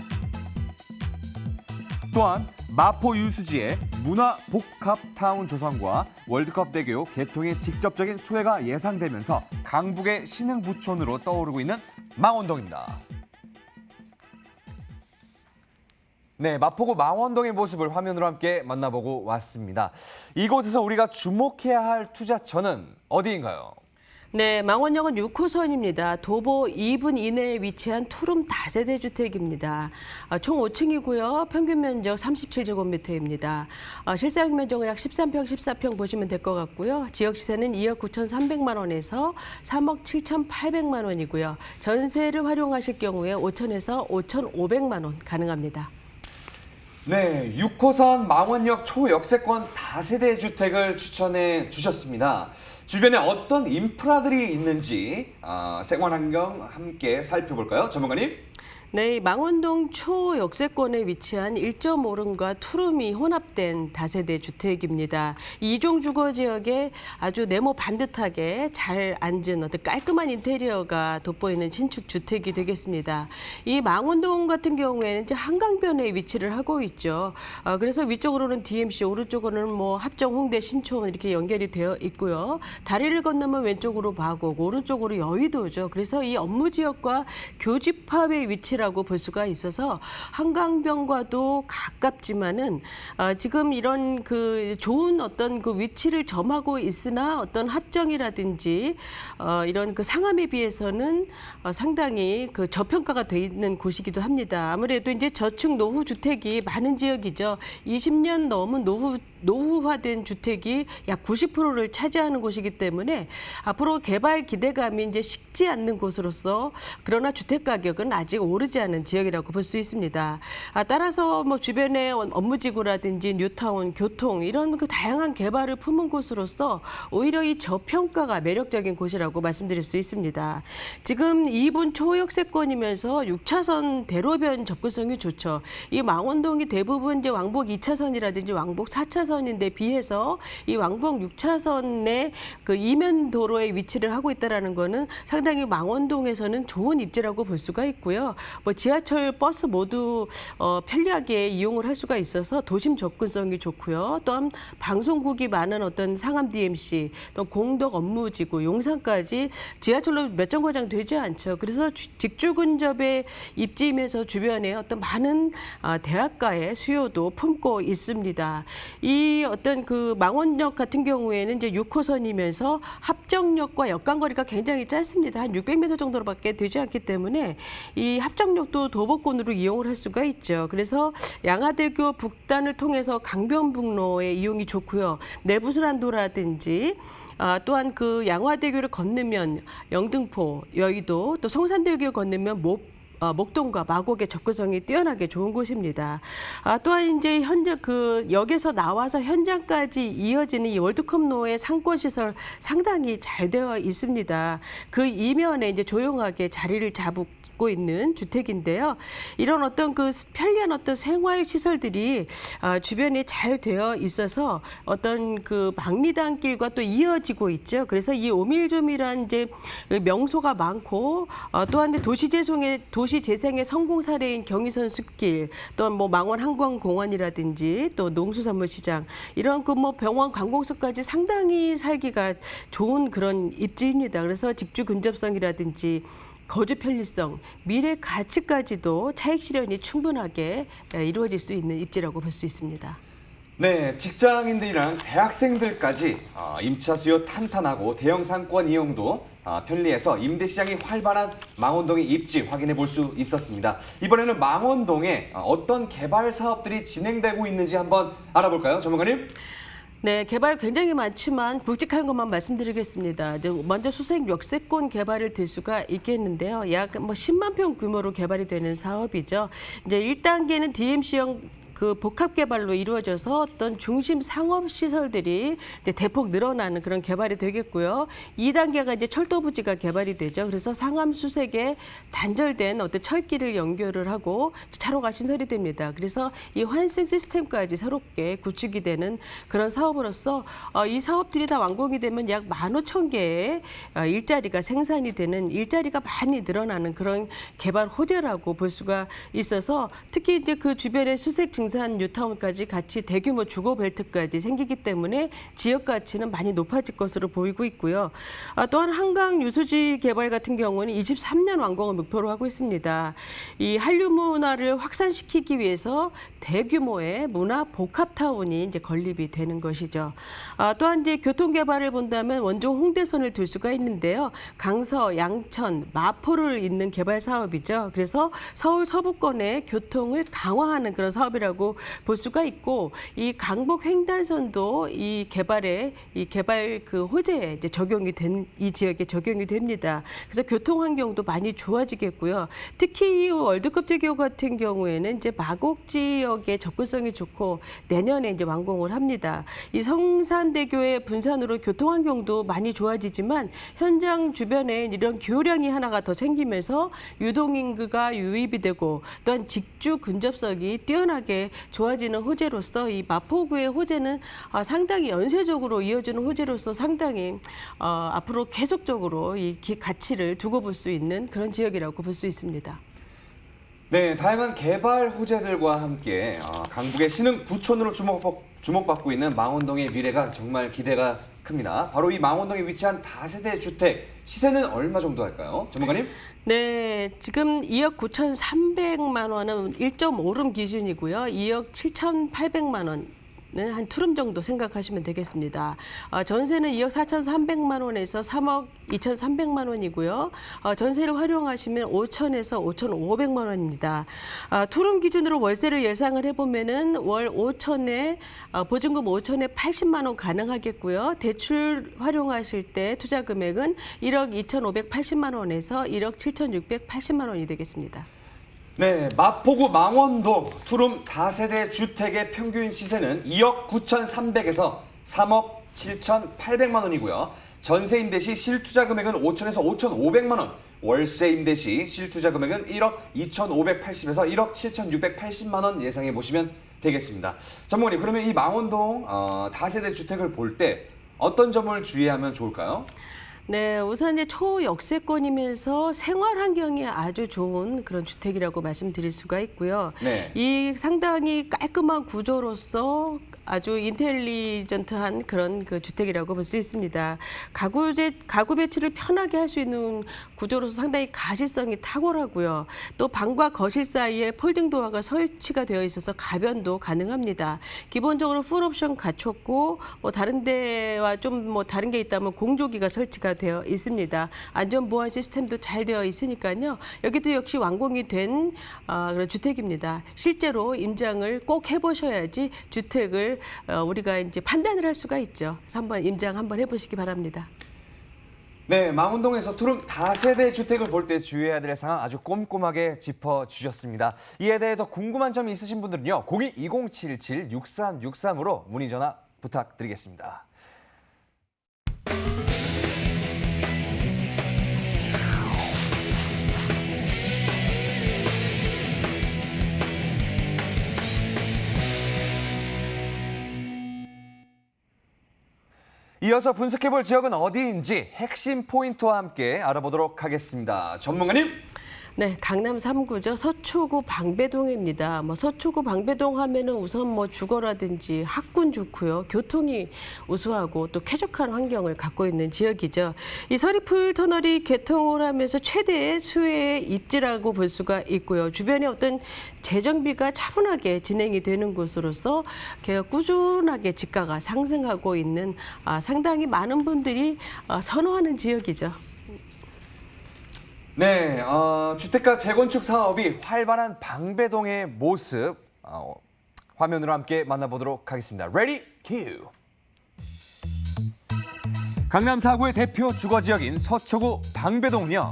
또한 마포 유수지의 문화복합타운 조성과 월드컵 대교 개통의 직접적인 수혜가 예상되면서 강북의 신흥부촌으로 떠오르고 있는 망원동입니다. 네, 마포구 망원동의 모습을 화면으로 함께 만나보고 왔습니다. 이곳에서 우리가 주목해야 할 투자처는 어디인가요? 네, 망원역은 6호선입니다. 도보 2분 이내에 위치한 투룸 다세대 주택입니다. 총 5층이고요. 평균 면적 37제곱미터입니다. 실사용 면적은 약 13평, 14평 보시면 될 것 같고요. 지역 시세는 2억 9,300만 원에서 3억 7,800만 원이고요. 전세를 활용하실 경우에 5천에서 5,500만 원 가능합니다. 네, 6호선 망원역 초역세권 다세대 주택을 추천해 주셨습니다. 주변에 어떤 인프라들이 있는지 생활환경 함께 살펴볼까요? 전문가님? 네, 망원동 초역세권에 위치한 1.5룸과 투룸이 혼합된 다세대 주택입니다. 이종 주거 지역에 아주 네모 반듯하게 잘 앉은 어떤 깔끔한 인테리어가 돋보이는 신축 주택이 되겠습니다. 이 망원동 같은 경우에는 이제 한강변에 위치를 하고 있죠. 그래서 위쪽으로는 DMC, 오른쪽으로는 뭐 합정, 홍대, 신촌 이렇게 연결이 되어 있고요. 다리를 건너면 왼쪽으로 마곡, 오른쪽으로 여의도죠. 그래서 이 업무 지역과 교집합의 위치를 라고 볼 수가 있어서 한강변과도 가깝지만은 지금 이런 그 좋은 어떤 그 위치를 점하고 있으나 어떤 합정이라든지 이런 그 상암에 비해서는 상당히 그 저평가가 돼 있는 곳이기도 합니다. 아무래도 이제 저층 노후 주택이 많은 지역이죠. 20년 넘은 노후화된 주택이 약 90%를 차지하는 곳이기 때문에 앞으로 개발 기대감이 이제 식지 않는 곳으로서 그러나 주택 가격은 아직 오르지 않은 지역이라고 볼 수 있습니다. 따라서 뭐 주변에 업무지구라든지 뉴타운, 교통 이런 그 다양한 개발을 품은 곳으로서 오히려 이 저평가가 매력적인 곳이라고 말씀드릴 수 있습니다. 지금 2분 초역세권이면서 6차선 대로변 접근성이 좋죠. 이 망원동이 대부분 이제 왕복 2차선이라든지 왕복 4차선인데 비해서 이 왕복 6차선의 그 이면 도로에 위치를 하고 있다라는 거는 상당히 망원동에서는 좋은 입지라고 볼 수가 있고요. 뭐 지하철, 버스 모두 편리하게 이용을 할 수가 있어서 도심 접근성이 좋고요. 또한 방송국이 많은 어떤 상암 DMC, 또 공덕 업무지구, 용산까지 지하철로 몇 정거장 되지 않죠. 그래서 직주 근접의 입지이면서 주변에 어떤 많은 대학가의 수요도 품고 있습니다. 이 어떤 그 망원역 같은 경우에는 이제 6호선이면서 합정역과 역간거리가 굉장히 짧습니다. 한 600m 정도로밖에 되지 않기 때문에 이 합정역도 도보권으로 이용을 할 수가 있죠. 그래서 양화대교 북단을 통해서 강변북로의 이용이 좋고요. 내부순환도라든지 또한 그 양화대교를 건너면 영등포, 여의도, 또 성산대교 건너면 목동과 마곡의 접근성이 뛰어나게 좋은 곳입니다. 또한 이제 현재 그 역에서 나와서 현장까지 이어지는 이 월드컵로의 상권 시설 상당히 잘 되어 있습니다. 그 이면에 이제 조용하게 자리를 잡고 있는 주택인데요. 이런 어떤 그 편리한 어떤 생활 시설들이 주변에 잘 되어 있어서 어떤 그 망리단길과 또 이어지고 있죠. 그래서 이 오밀조밀한 이제 명소가 많고 또한 도시재생의 성공 사례인 경의선 숲길, 또한 뭐 망원 한강공원이라든지 또 농수산물시장 이런 그 뭐 병원 관공서까지 상당히 살기가 좋은 그런 입지입니다. 그래서 직주 근접성이라든지 거주 편리성, 미래 가치까지도 차익 실현이 충분하게 이루어질 수 있는 입지라고 볼 수 있습니다. 네, 직장인들이랑 대학생들까지 임차 수요 탄탄하고 대형 상권 이용도 편리해서 임대 시장이 활발한 망원동의 입지 확인해 볼 수 있었습니다. 이번에는 망원동에 어떤 개발 사업들이 진행되고 있는지 한번 알아볼까요, 전문가님? 네, 개발 굉장히 많지만 굵직한 것만 말씀드리겠습니다. 이제 먼저 수색 역세권 개발을 들 수가 있겠는데요. 약 10만 평 규모로 개발이 되는 사업이죠. 이제 1단계는 DMC형 그 복합 개발로 이루어져서 어떤 중심 상업 시설들이 이제 대폭 늘어나는 그런 개발이 되겠고요. 2단계가 이제 철도 부지가 개발이 되죠. 그래서 상암 수색에 단절된 어떤 철길을 연결을 하고 차로가 신설이 됩니다. 그래서 이 환승 시스템까지 새롭게 구축이 되는 그런 사업으로서 이 사업들이 다 완공이 되면 약 15,000개의 일자리가 생산이 되는 일자리가 많이 늘어나는 그런 개발 호재라고 볼 수가 있어서 특히 이제 그 주변의 수색 증산 뉴타운까지 같이 대규모 주거 벨트까지 생기기 때문에 지역 가치는 많이 높아질 것으로 보이고 있고요. 또한 한강 유수지 개발 같은 경우는 23년 완공을 목표로 하고 있습니다. 이 한류 문화를 확산시키기 위해서 대규모의 문화 복합 타운이 이제 건립이 되는 것이죠. 또한 이제 교통 개발을 본다면 원종 홍대선을 둘 수가 있는데요. 강서, 양천, 마포를 잇는 개발 사업이죠. 그래서 서울 서부권의 교통을 강화하는 그런 사업이라고 볼 수가 있고, 이 강북 횡단선도 이 개발 그 호재에 이제 적용이 된 이 지역에 적용이 됩니다. 그래서 교통 환경도 많이 좋아지겠고요. 특히 이 월드컵 대교 같은 경우에는 이제 마곡 지역의 접근성이 좋고 내년에 이제 완공을 합니다. 이 성산대교의 분산으로 교통 환경도 많이 좋아지지만 현장 주변에 이런 교량이 하나가 더 생기면서 유동 인구가 유입이 되고 또한 직주 근접성이 뛰어나게 좋아지는 호재로서 이 마포구의 호재는 상당히 연쇄적으로 이어지는 호재로서 상당히 앞으로 계속적으로 이 가치를 두고 볼 수 있는 그런 지역이라고 볼 수 있습니다. 네, 다양한 개발 호재들과 함께 강북의 신흥 부촌으로 주목받고 있는 망원동의 미래가 정말 기대가 큽니다. 바로 이 망원동에 위치한 다세대 주택, 시세는 얼마 정도 할까요? 전문가님? 네, 지금 2억 9,300만 원은 1.5룸 기준이고요. 2억 7,800만 원. 한 투룸 정도 생각하시면 되겠습니다. 전세는 2억 4,300만 원에서 3억 2,300만 원이고요. 전세를 활용하시면 5천에서 5,500만 원입니다. 투룸 기준으로 월세를 예상을 해보면은 월 5천에 보증금 5천에 80만 원 가능하겠고요. 대출 활용하실 때 투자 금액은 1억 2,580만 원에서 1억 7,680만 원이 되겠습니다. 네, 마포구 망원동 투룸 다세대 주택의 평균 시세는 2억 9,300에서 3억 7,800만 원이고요. 전세 임대 시 실투자 금액은 5천에서 5,500만 원, 월세 임대 시 실투자 금액은 1억 2,580에서 1억 7,680만 원 예상해 보시면 되겠습니다. 전문가님, 그러면 이 망원동 다세대 주택을 볼 때 어떤 점을 주의하면 좋을까요? 네, 우선 이제 초역세권이면서 생활 환경이 아주 좋은 그런 주택이라고 말씀드릴 수가 있고요. 네. 이 상당히 깔끔한 구조로서 아주 인텔리전트한 그런 그 주택이라고 볼 수 있습니다. 가구 배치를 편하게 할 수 있는 구조로서 상당히 가시성이 탁월하고요. 또 방과 거실 사이에 폴딩 도어가 설치가 되어 있어서 가변도 가능합니다. 기본적으로 풀 옵션 갖췄고 다른 데와 좀 다른 게 있다면 공조기가 설치가 되어 있습니다. 안전 보안 시스템도 잘 되어 있으니까요. 여기도 역시 완공이 된 그런 주택입니다. 실제로 임장을 꼭 해보셔야지 주택을 우리가 이제 판단을 할 수가 있죠. 그래서 한번 임장 한번 해보시기 바랍니다. 네, 망원동에서 투룸 다세대 주택을 볼 때 주의해야 될 상황 아주 꼼꼼하게 짚어주셨습니다. 이에 대해 더 궁금한 점이 있으신 분들은요, 02-2077-6363으로 문의 전화 부탁드리겠습니다. 이어서 분석해볼 지역은 어디인지 핵심 포인트와 함께 알아보도록 하겠습니다. 전문가님. 네, 강남 3구죠. 서초구 방배동입니다. 서초구 방배동 하면은 우선 주거라든지 학군 좋고요. 교통이 우수하고 또 쾌적한 환경을 갖고 있는 지역이죠. 이 서리풀 터널이 개통을 하면서 최대의 수혜의 입지라고 볼 수가 있고요. 주변에 어떤 재정비가 차분하게 진행이 되는 곳으로서 꾸준하게 지가가 상승하고 있는 상당히 많은 분들이 선호하는 지역이죠. 네, 주택가 재건축 사업이 활발한 방배동의 모습 화면으로 함께 만나보도록 하겠습니다. Ready, cue. 강남 4구의 대표 주거지역인 서초구 방배동은요.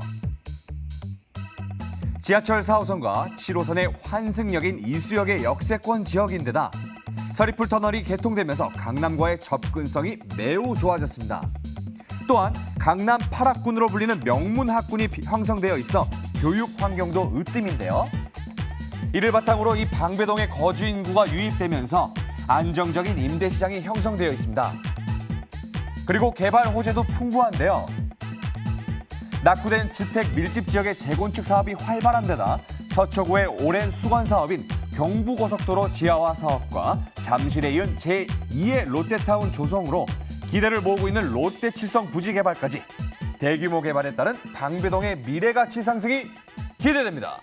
지하철 4호선과 7호선의 환승역인 이수역의 역세권 지역인데다 서리풀 터널이 개통되면서 강남과의 접근성이 매우 좋아졌습니다. 또한 강남 8학군으로 불리는 명문학군이 형성되어 있어 교육 환경도 으뜸인데요. 이를 바탕으로 이 방배동의 거주 인구가 유입되면서 안정적인 임대 시장이 형성되어 있습니다. 그리고 개발 호재도 풍부한데요. 낙후된 주택 밀집 지역의 재건축 사업이 활발한 데다 서초구의 오랜 수건 사업인 경부고속도로 지하화 사업과 잠실에 이은 제2의 롯데타운 조성으로 기대를 모으고 있는 롯데칠성 부지 개발까지 대규모 개발에 따른 방배동의 미래가치 상승이 기대됩니다.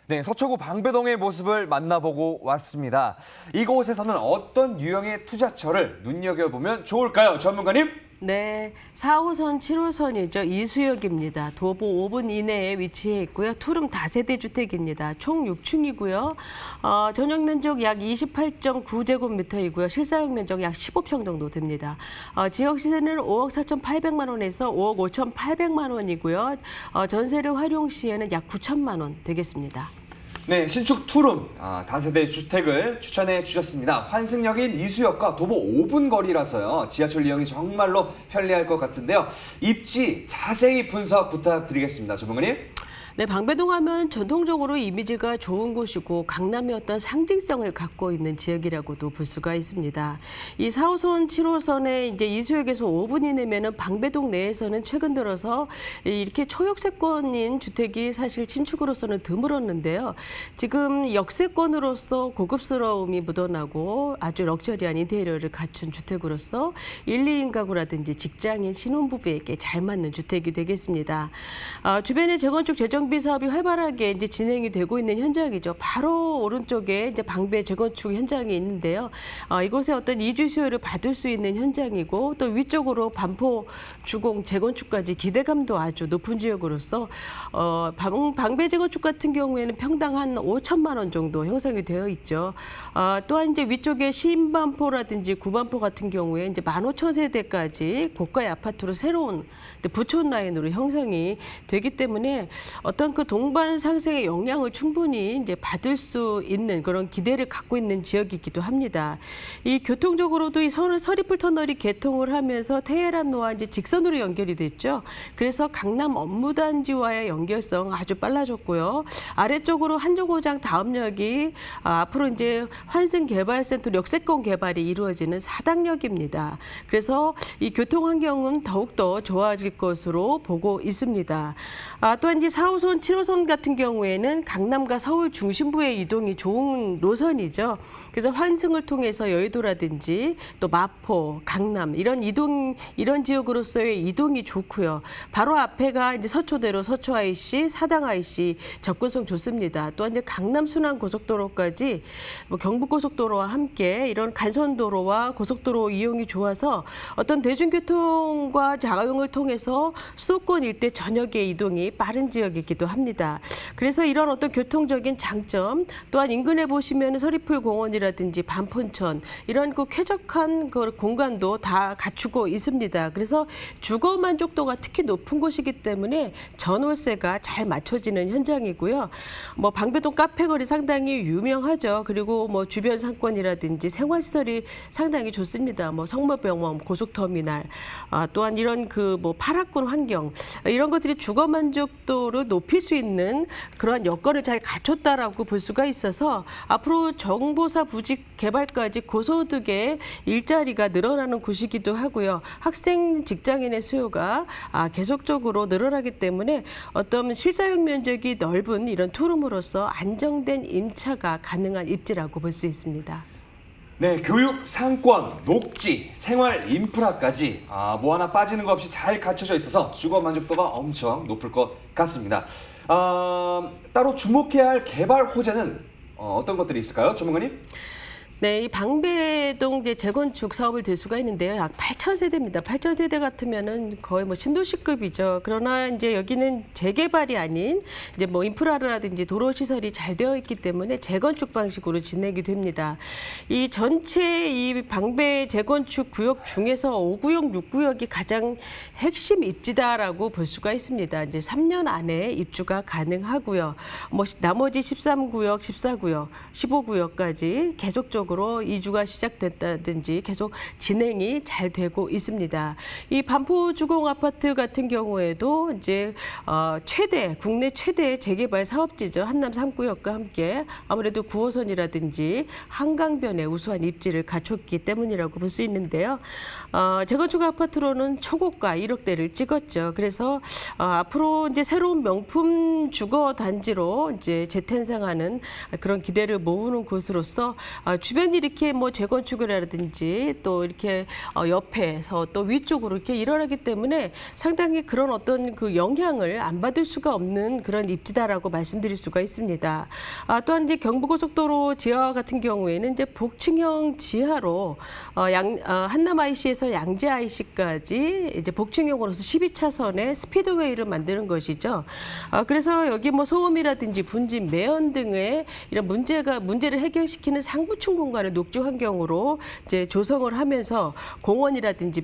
네, 서초구 방배동의 모습을 만나보고 왔습니다. 이곳에서는 어떤 유형의 투자처를 눈여겨보면 좋을까요, 전문가님? 네, 4호선, 7호선이죠. 이수역입니다. 도보 5분 이내에 위치해 있고요. 투룸 다세대 주택입니다. 총 6층이고요. 전용 면적 약 28.9제곱미터이고요. 실사용 면적 약 15평 정도 됩니다. 지역 시세는 5억 4,800만 원에서 5억 5,800만 원이고요. 전세를 활용 시에는 약 9천만 원 되겠습니다. 네, 신축 투룸 다세대 주택을 추천해 주셨습니다. 환승역인 이수역과 도보 5분 거리라서요. 지하철 이용이 정말로 편리할 것 같은데요. 입지 자세히 분석 부탁드리겠습니다. 전문가님. 네, 방배동 하면 전통적으로 이미지가 좋은 곳이고 강남의 어떤 상징성을 갖고 있는 지역이라고도 볼 수가 있습니다. 이 4호선, 7호선에 이제 이수역에서 5분 이내면은 방배동 내에서는 최근 들어서 이렇게 초역세권인 주택이 사실 신축으로서는 드물었는데요. 지금 역세권으로서 고급스러움이 묻어나고 아주 럭셔리한 인테리어를 갖춘 주택으로서 1, 2인 가구라든지 직장인 신혼부부에게 잘 맞는 주택이 되겠습니다. 주변에 재건축 재정비 사업이 활발하게 이제 진행이 되고 있는 현장이죠. 바로 오른쪽에 이제 방배 재건축 현장이 있는데요. 이곳에 어떤 이주 수요를 받을 수 있는 현장이고 또 위쪽으로 반포 주공 재건축까지 기대감도 아주 높은 지역으로서 방배 재건축 같은 경우에는 평당 한 5천만 원 정도 형성이 되어 있죠. 또한 이제 위쪽에 신반포라든지 구반포 같은 경우에 이제 15,000세대까지 고가의 아파트로 새로운 부촌 라인으로 형성이 되기 때문에 어떤 그 동반 상승의 영향을 충분히 이제 받을 수 있는 그런 기대를 갖고 있는 지역이기도 합니다. 이 교통적으로도 이 서리풀 터널이 개통을 하면서 테헤란로와 이제 직선으로 연결이 됐죠. 그래서 강남 업무단지와의 연결성 아주 빨라졌고요. 아래쪽으로 한정고장 다음역이 앞으로 이제 환승개발센터 역세권 개발이 이루어지는 사당역입니다. 그래서 이 교통 환경은 더욱더 좋아질 것으로 보고 있습니다. 또한 이제 4호선, 7호선 같은 경우에는 강남과 서울 중심부의 이동이 좋은 노선이죠. 그래서 환승을 통해서 여의도라든지 또 마포, 강남 이런 지역으로서의 이동이 좋고요. 바로 앞에가 이제 서초대로, 서초 IC, 사당 IC 접근성 좋습니다. 또한 이제 강남 순환 고속도로까지 경부고속도로와 함께 이런 간선도로와 고속도로 이용이 좋아서 어떤 대중교통과 자가용을 통해서 수도권 일대 전역의 이동이 빠른 지역이기도 합니다. 그래서 이런 어떤 교통적인 장점, 또한 인근에 보시면 서리풀 공원이라든지 반포천 이런 그 쾌적한 그 공간도 다 갖추고 있습니다. 그래서 주거 만족도가 특히 높은 곳이기 때문에 전월세가 잘 맞춰지는 현장이고요. 방배동 카페거리 상당히 유명하죠. 그리고 주변 상권이라든지 생활시설이 상당히 좋습니다. 성모병원, 고속터미널, 또한 이런 그 8학군 환경 이런 것들이 주거 만족도를 높일 수 있는 그러한 여건을 잘 갖췄다라고 볼 수가 있어서 앞으로 정보사 부지 개발까지 고소득의 일자리가 늘어나는 곳이기도 하고요. 학생, 직장인의 수요가 계속적으로 늘어나기 때문에 어떤 실사용 면적이 넓은 이런 투룸으로서 안정된 임차가 가능한 입지라고 볼 수 있습니다. 네, 교육, 상권, 녹지, 생활 인프라까지 뭐 하나 빠지는 것 없이 잘 갖춰져 있어서 주거 만족도가 엄청 높을 것 같습니다. 따로 주목해야 할 개발 호재는 어떤 것들이 있을까요, 전문가님? 네, 이 방배동 이제 재건축 사업을 들 수가 있는데요. 약 8,000세대입니다. 8,000세대 같으면은 거의 뭐 신도시급이죠. 그러나 이제 여기는 재개발이 아닌 이제 뭐 인프라라든지 도로 시설이 잘 되어 있기 때문에 재건축 방식으로 진행이 됩니다. 이 전체 이 방배 재건축 구역 중에서 5구역, 6구역이 가장 핵심 입지다라고 볼 수가 있습니다. 이제 3년 안에 입주가 가능하고요. 뭐 나머지 13구역, 14구역, 15구역까지 계속적으로 이주가 시작됐다든지 계속 진행이 잘 되고 있습니다. 이 반포 주공 아파트 같은 경우에도 이제 국내 최대 재개발 사업지죠. 한남 3구역과 함께 아무래도 9호선이라든지 한강변에 우수한 입지를 갖췄기 때문이라고 볼 수 있는데요. 재건축 아파트로는 초고가 1억대를 찍었죠. 그래서 앞으로 이제 새로운 명품 주거 단지로 이제 재탄생하는 그런 기대를 모으는 곳으로서 주변이 이렇게 뭐 재건축이라든지 또 이렇게 옆에서 또 위쪽으로 이렇게 일어나기 때문에 상당히 그런 어떤 그 영향을 안 받을 수가 없는 그런 입지다라고 말씀드릴 수가 있습니다. 또한 이제 경부고속도로 지하 같은 경우에는 이제 복층형 지하로 한남 IC에서 양재 IC까지 이제 복층형으로서 12차선의 스피드웨이를 만드는 것이죠. 그래서 여기 뭐 소음이라든지 분진, 매연 등의 이런 문제를 해결시키는 상부층 공간을 녹지 환경으로 이제 조성을 하면서 공원이라든지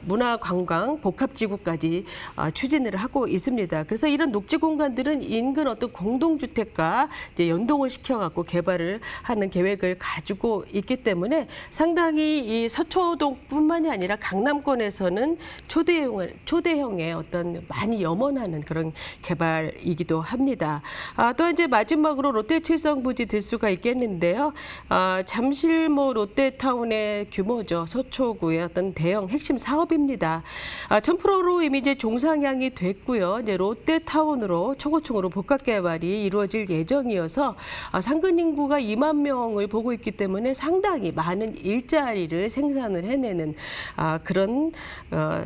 문화관광, 복합지구까지 추진을 하고 있습니다. 그래서 이런 녹지 공간들은 인근 어떤 공동주택과 이제 연동을 시켜갖고 개발을 하는 계획을 가지고 있기 때문에 상당히 이 서초동뿐만이 아니라 강남권에서는 초대형의 어떤 많이 염원하는 그런 개발이기도 합니다. 또 이제 마지막으로 롯데칠성 부지 들 수가 있겠는데요. 잠실모 롯데타운의 규모죠. 서초구의 어떤 대형 핵심 사업입니다. 1000%로 이미 이제 종상향이 됐고요. 이제 롯데타운으로 초고층으로 복합 개발이 이루어질 예정이어서 상근 인구가 2만 명을 보고 있기 때문에 상당히 많은 일자리를 생산을 해내는 그런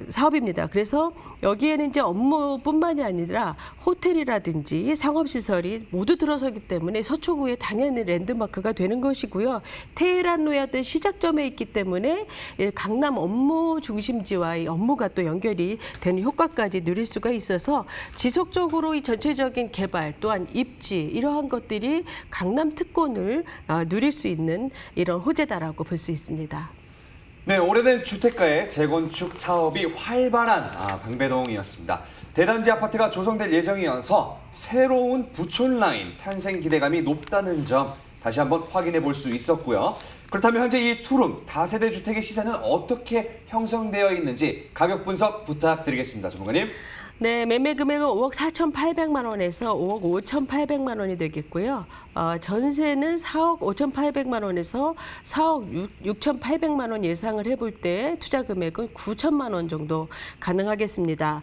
사업입니다. 그래서 여기에는 이제 업무뿐만이 아니라 호텔이라든지 상업시설이 모두 들어서기 때문에 서초구에 당연히 랜드마크가 되는 것이고요. 테헤란로의 어떤 시작점에 있기 때문에 강남 업무 중심지와 이 업무가 또 연결이 되는 효과까지 누릴 수가 있어서 지속적으로 이 전체적인 개발 또한 입지 이러한 것들이 강남 특권을 누릴 수 있는 이런 호재다라고 볼 수 있습니다. 네, 오래된 주택가의 재건축 사업이 활발한 방배동이었습니다. 대단지 아파트가 조성될 예정이어서 새로운 부촌 라인 탄생 기대감이 높다는 점 다시 한번 확인해 볼 수 있었고요. 그렇다면 현재 이 투룸 다세대 주택의 시세는 어떻게 형성되어 있는지 가격 분석 부탁드리겠습니다. 전문가님. 네, 매매 금액은 5억 4,800만 원에서 5억 5,800만 원이 되겠고요. 전세는 4억 5,800만 원에서 4억 6,800만 원 예상을 해볼 때 투자 금액은 9천만 원 정도 가능하겠습니다.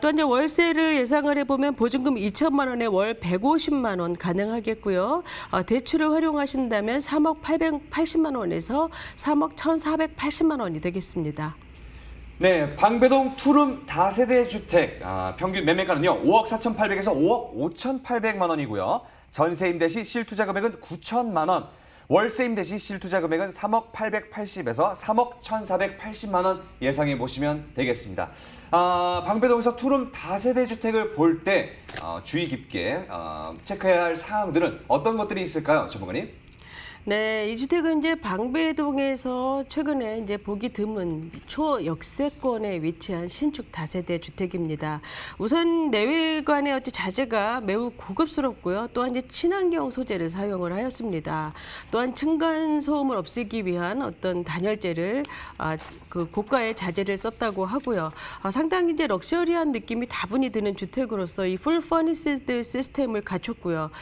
또 이제 월세를 예상을 해보면 보증금 2천만 원에 월 150만 원 가능하겠고요. 대출을 활용하신다면 3억 880만 원에서 3억 1,480만 원이 되겠습니다. 네, 방배동 투룸 다세대 주택 평균 매매가는요 5억 4,800에서 5억 5,800만 원이고요. 전세 임대 시 실투자 금액은 9천만 원, 월세 임대 시 실투자 금액은 3억 880에서 3억 1,480만 원 예상해 보시면 되겠습니다. 방배동에서 투룸 다세대 주택을 볼 때 주의 깊게 체크해야 할 사항들은 어떤 것들이 있을까요, 전문가님? 네, 이 주택은 이제 방배동에서 최근에 이제 보기 드문 초역세권에 위치한 신축 다세대 주택입니다. 우선 내외관의 어떤 자재가 매우 고급스럽고요. 또한 이제 친환경 소재를 사용을 하였습니다. 또한 층간 소음을 없애기 위한 어떤 단열재를 그 고가의 자재를 썼다고 하고요. 상당히 이제 럭셔리한 느낌이 다분히 드는 주택으로서 이 풀 퍼니시드 시스템을 갖췄고요.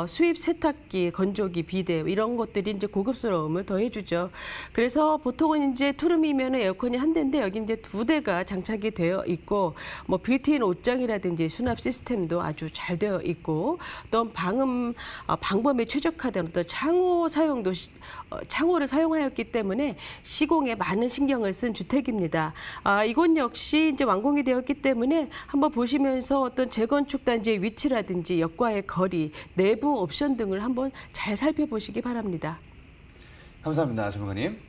수입 세탁기, 건조기, 비데 이런 것 들이 이제 고급스러움을 더해주죠. 그래서 보통은 이제 투룸이면 에어컨이 한 대인데 여기 이제 두 대가 장착이 되어 있고 뭐 빌트인 옷장이라든지 수납 시스템도 아주 잘 되어 있고 또 방범에 최적화된 어떤 창호를 사용하였기 때문에 시공에 많은 신경을 쓴 주택입니다. 이곳 역시 이제 완공이 되었기 때문에 한번 보시면서 어떤 재건축 단지의 위치라든지 역과의 거리, 내부 옵션 등을 한번 잘 살펴보시기 바랍니다. 감사합니다, 전문가님.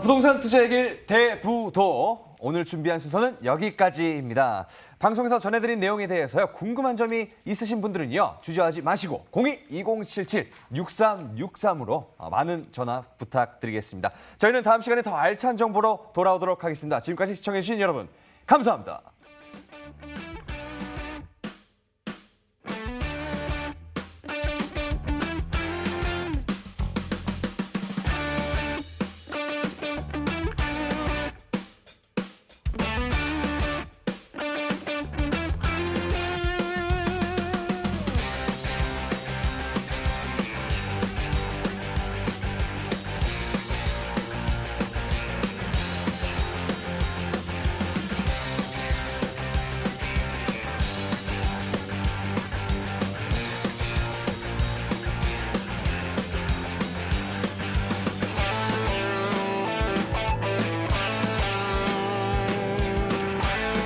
부동산 투자의 길 대부도 오늘 준비한 순서는 여기까지입니다. 방송에서 전해드린 내용에 대해서요, 궁금한 점이 있으신 분들은요, 주저하지 마시고 02-2077-6363으로 많은 전화 부탁드리겠습니다. 저희는 다음 시간에 더 알찬 정보로 돌아오도록 하겠습니다. 지금까지 시청해주신 여러분 감사합니다.